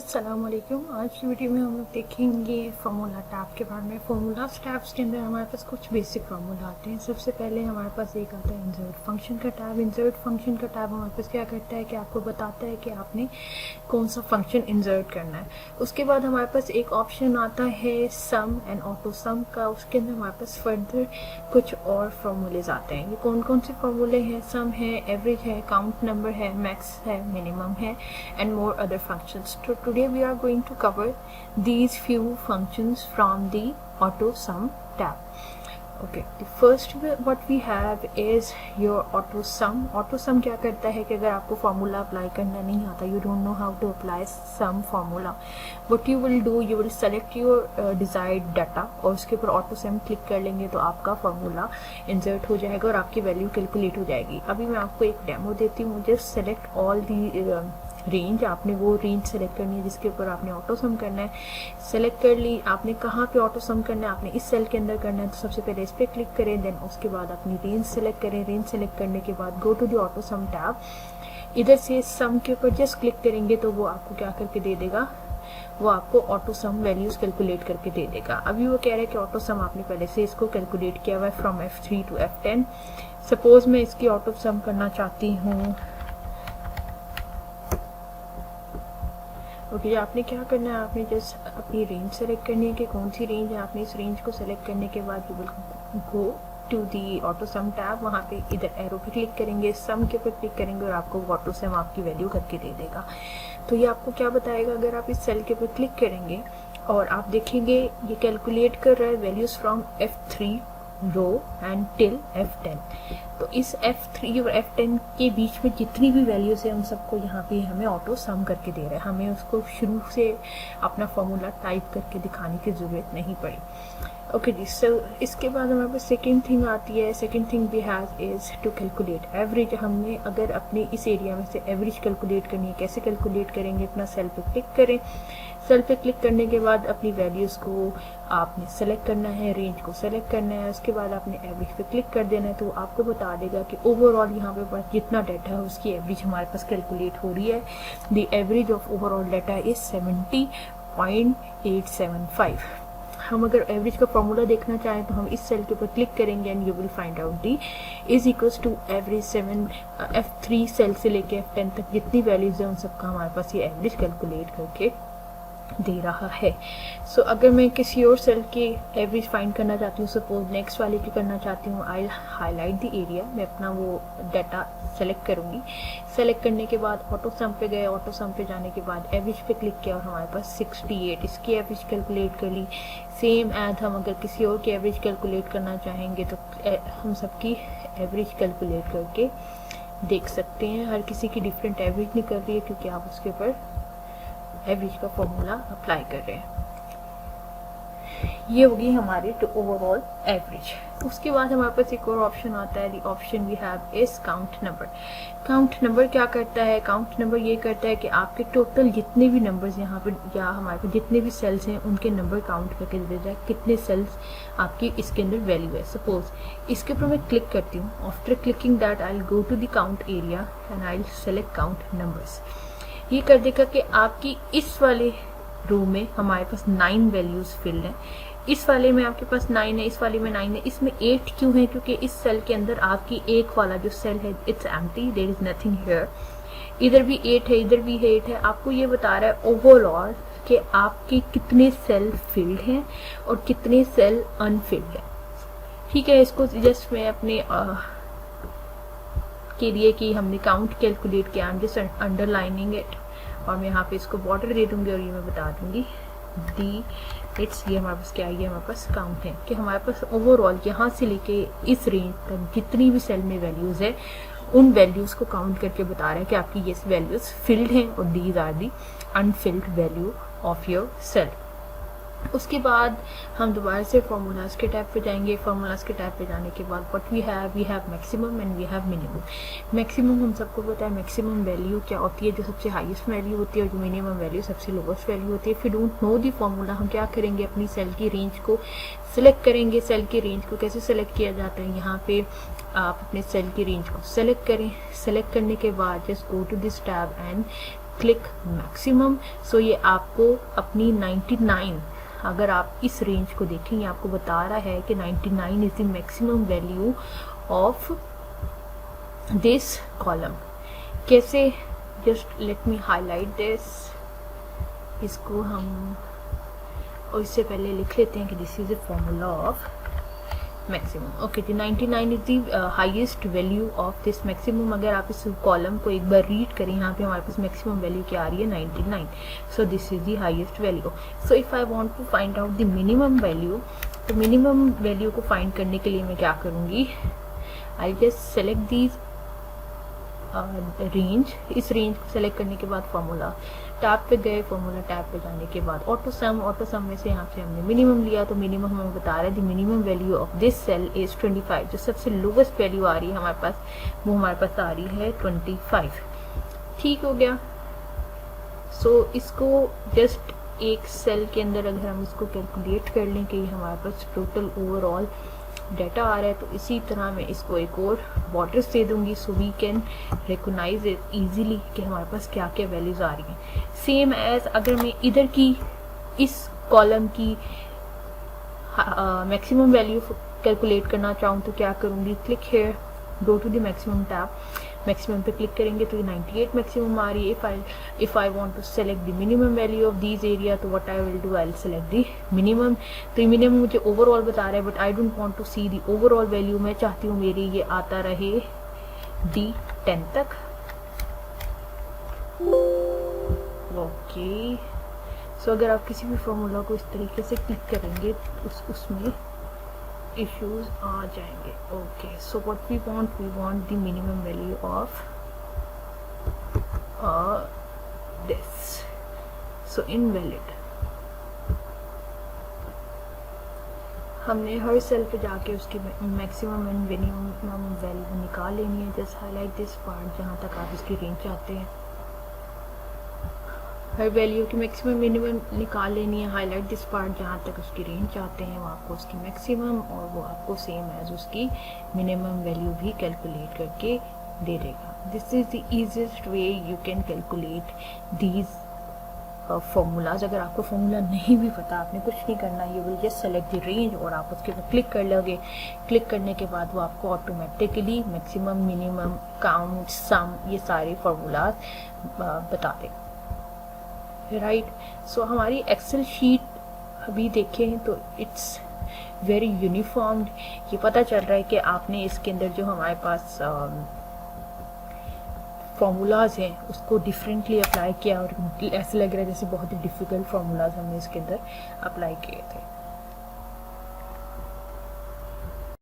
अस्सलाम वालेकुम। आज की वीडियो में हम लोग देखेंगे फार्मूला टैब के बारे में। फार्मूला टैब्स के अंदर हमारे पास कुछ बेसिक फार्मूला आते हैं। सबसे पहले हमारे पास एक आता है इंसर्ट फंक्शन का टैब। इंसर्ट फंक्शन का टैब हमारे पास क्या करता है कि आपको बताता है कि आपने कौन सा फंक्शन इंसर्ट करना है। उसके बाद हमारे पास एक ऑप्शन आता है सम एंड ऑटो सम का। उसके अंदर हमारे पास फर्दर कुछ और फार्मूलेज आते हैं। ये कौन कौन से फार्मूले हैं? सम है, एवरेज है, काउंट नंबर है, मैक्स है, मिनिमम है and more other functions. So today we are going to cover these few functions from the AutoSum tab. Okay, the first what we have is your AutoSum. AutoSum क्या करता है कि अगर आपको formula apply करना नहीं आता, you don't know how to apply sum formula, what you will do, you will select your desired data और उसके ऊपर AutoSum क्लिक कर लेंगे तो आपका फार्मूला इंसर्ट हो जाएगा और आपकी वैल्यू कैलकुलेट हो जाएगी। अभी मैं आपको एक डेमो देती हूँ। मुझे सेलेक्ट ऑल दी रेंज, आपने वो रेंज सेलेक्ट करनी है जिसके ऊपर आपने ऑटो सम करना है। सेलेक्ट कर ली आपने, कहाँ पे ऑटो सम करना है, आपने इस सेल के अंदर करना है तो सबसे पहले इस पर क्लिक करें। देन उसके बाद अपनी रेंज सेलेक्ट करें। रेंज सेलेक्ट करने के बाद go to the auto sum tab. इधर से सम के ऊपर जस्ट क्लिक करेंगे तो वो आपको क्या करके दे देगा, वो आपको ऑटो सम वैल्यूज कैलकुलेट करके दे देगा। अभी वो कह रहा है कि ऑटो सम आपने पहले से इसको कैलकुलेट किया हुआ है from F3 to F10। Suppose मैं इसकी ऑटो सम करना चाहती हूँ। ओके, आपने क्या करना है, आपने जस्ट अपनी रेंज सेलेक्ट करनी है कि कौन सी रेंज है। आपने इस रेंज को सेलेक्ट करने के बाद you will go to the auto sum tab. वहाँ पे इधर एरो पे क्लिक करेंगे, सम के ऊपर क्लिक करेंगे और आपको ऑटो सम आपकी वैल्यू करके दे देगा। तो ये आपको क्या बताएगा, अगर आप इस सेल के ऊपर क्लिक करेंगे और आप देखेंगे ये कैलकुलेट कर रहा है values from F3 row and till F10। तो इस F3 और F10 के बीच में जितनी भी वैल्यूज है उन सबको यहाँ पे हमें ऑटो सम करके दे रहा है। हमें उसको शुरू से अपना फॉर्मूला टाइप करके दिखाने की जरूरत नहीं पड़ी। ओके जी, सो इसके बाद हमारे पास सेकेंड थिंग आती है। Second thing we have is to calculate average. हमने अगर अपने इस एरिया में से एवरेज कैलकुलेट करनी है, कैसे कैलकुलेट करेंगे? अपना सेल पे क्लिक करें। सेल पे क्लिक करने के बाद अपनी वैल्यूज को आपने सेलेक्ट करना है, रेंज को सेलेक्ट करना है। उसके बाद आपने एवरेज पे क्लिक कर देना है तो आपको बता देगा कि ओवरऑल यहाँ पे पास जितना डाटा है उसकी एवरेज हमारे पास कैलकुलेट हो रही है। The average of overall data is 70.875। हम अगर एवरेज का फॉर्मूला देखना चाहें तो हम इस सेल के ऊपर क्लिक करेंगे and you will find out the is equals to average F3 cell से लेके F10 तक जितनी वैल्यूज है उन सबका हमारे पास ये एवरेज कैलकुलेट करके दे रहा है। सो अगर मैं किसी और सेल की एवरेज फाइंड करना चाहती हूँ, सपोज नेक्स्ट वाले की करना चाहती हूँ, आई हाईलाइट द एरिया। मैं अपना वो डाटा सेलेक्ट करूँगी। सेलेक्ट करने के बाद ऑटो सम पे गए। ऑटो सम पे जाने के बाद एवरेज पे क्लिक किया और हमारे पास 68 इसकी एवरेज कैलकुलेट कर ली। सेम एज हम अगर किसी और की एवरेज कैलकुलेट करना चाहेंगे तो हम सबकी एवरेज कैलकुलेट करके देख सकते हैं। हर किसी की डिफरेंट एवरेज निकल रही है क्योंकि आप उसके ऊपर एवरेज का फॉर्मूला अप्लाई कर रहे हैं। ये होगी हमारी टू ओवरऑल एवरेज। उसके बाद हमारे पास एक और ऑप्शन आता है। The option we have is count number. Count number क्या करता है? काउंट नंबर ये करता है कि आपके टोटल जितने भी नंबर्स यहाँ पे या हमारे पास जितने भी सेल्स हैं उनके नंबर काउंट करके दे देता है कितने सेल्स आपकी इसके अंदर वैल्यू है। सपोज इसके ऊपर मैं क्लिक करती हूँ। After clicking that I will go to the count area and I will select count numbers. ये कर देगा कि आपकी इस वाले रो में हमारे पास 9 वैल्यूज फिल्ड है। इस वाले में आपके पास 9 है, इस वाले में 9 है। इसमें 8 क्यों है? क्योंकि इस सेल के अंदर आपकी एक वाला जो सेल है it's empty, there is nothing here. इधर भी 8 है, इधर भी 8 है। आपको ये बता रहा है ओवरऑल कि आपके कितने सेल फिल्ड हैं और कितने सेल अनफिल्ड है। ठीक है, इसको जस्ट मैं अपने के लिए कि हमने काउंट कैलकुलेट किया, I am just underlining it और मैं यहाँ पे इसको बॉर्डर दे दूंगी और ये मैं बता दूंगी दी इट्स। ये हमारे पास क्या है? ये हमारे पास काउंट है कि हमारे पास ओवरऑल यहाँ से लेके इस रेंज तक जितनी भी सेल में वैल्यूज है उन वैल्यूज को काउंट करके बता रहा है कि आपकी ये वैल्यूज फिल्ड हैं और these are the unfilled value of your cell. उसके बाद हम दोबारा से फार्मूलाज के टैब पे जाएंगे। फार्मूलाज के टैब पे जाने के बाद what we have maximum and we have minimum. Maximum हम सबको पता है मैक्सिमम वैल्यू क्या होती है, जो सबसे हाईएस्ट वैल्यू होती है, और जो मिनिमम वैल्यू सबसे लोवेस्ट वैल्यू होती है। If you don't know the formula, हम क्या करेंगे, अपनी सेल की रेंज को सिलेक्ट करेंगे। सेल की रेंज को कैसे सिलेक्ट किया जाता है, यहाँ पे आप अपने सेल की रेंज को सेलेक्ट करें। सेलेक्ट करने के बाद just go to this tab and click maximum. So ये आपको अपनी 99, अगर आप इस रेंज को देखेंगे आपको बता रहा है कि 99 is the maximum value of this column. कैसे, just let me highlight this, इसको हम और इससे पहले लिख लेते हैं कि this is a formula of maximum. Okay जी, 99 is the highest value of this maximum. अगर आप इस कॉलम को एक बार रीड करें, यहाँ पे हमारे पास मैक्सिमम वैल्यू क्या आ रही है 99, so this is the highest value. So if I want to find out the minimum value, तो मिनिमम वैल्यू को फाइंड करने के लिए मैं क्या करूँगी, I just select these range. इस रेंज को सेलेक्ट करने के बाद फॉर्मूला टैब पे गए, फॉर्मूला टैब पे जाने के बाद ऑटो सम में से यहाँ से हमने मिनिमम लिया, तो मिनिमम हमें बता रहा है the minimum value of this cell is 25। जो सबसे लोवेस्ट वैल्यू आ रही है हमारे पास, वो हमारे पास आ रही है 25। ठीक हो गया। सो इसको जस्ट एक सेल के अंदर अगर हम इसको कैलकुलेट कर लें कि हमारे पास टोटल ओवरऑल डाटा आ रहा है, तो इसी तरह मैं इसको एक और बॉर्डर्स दे दूंगी, so we can recognise it easily कि हमारे पास क्या क्या वैल्यूज आ रही हैं। सेम एज अगर मैं इधर की इस कॉलम की मैक्सिमम वैल्यू कैलकुलेट करना चाहूँ तो क्या करूँगी, click here, go to the maximum tab, maximum पे क्लिक करेंगे तो ये 98 मैक्सिमम आ रही है। If I want to select the minimum value of these area, तो what I will do, I will select the minimum. तो ये मिनिमम मुझे ओवरऑल बता रहा है, but I don't want to see the overall value. मैं चाहती हूँ मेरी ये आता रहे D10 तक। ओके, सो अगर आप किसी भी फॉर्मूला को इस तरीके से क्लिक करेंगे उसमें issues आ जाएंगे। Okay, so what we want the minimum value of this, so invalid. हमने हर सेल पे जाके उसकी मैक्सिमम एंड मिनिमम वैल्यू निकाल लेनी है। जस्ट हाईलाइट दिस पार्ट जहाँ तक आप इसकी रेंज चाहते हैं, हर वैल्यू की मैक्सिमम मिनिमम निकाल लेनी है। हाईलाइट दिस पार्ट जहाँ तक उसकी रेंज चाहते हैं, वो आपको उसकी मैक्सिमम और वो आपको सेम एज उसकी मिनिमम वैल्यू भी कैलकुलेट करके दे देगा। This is the easiest way you can calculate these formulas. अगर आपको फॉर्मूला नहीं भी पता, आपने कुछ नहीं करना, you will just select the range और आप उसके ऊपर क्लिक कर लोगे। क्लिक करने के बाद वो आपको ऑटोमेटिकली मैक्सिमम, मिनिमम, काउंट, सम, ये सारे फॉर्मूलाज बता देगा। राइट, सो हमारी एक्सेल शीट अभी देखें तो इट्स वेरी यूनिफॉर्म्ड। ये पता चल रहा है कि आपने इसके अंदर जो हमारे पास फॉर्मूलाज हैं उसको डिफरेंटली अप्लाई किया, और ऐसे लग रहा है जैसे बहुत ही डिफिकल्ट फॉर्मूलाज हमने इसके अंदर अप्लाई किए थे।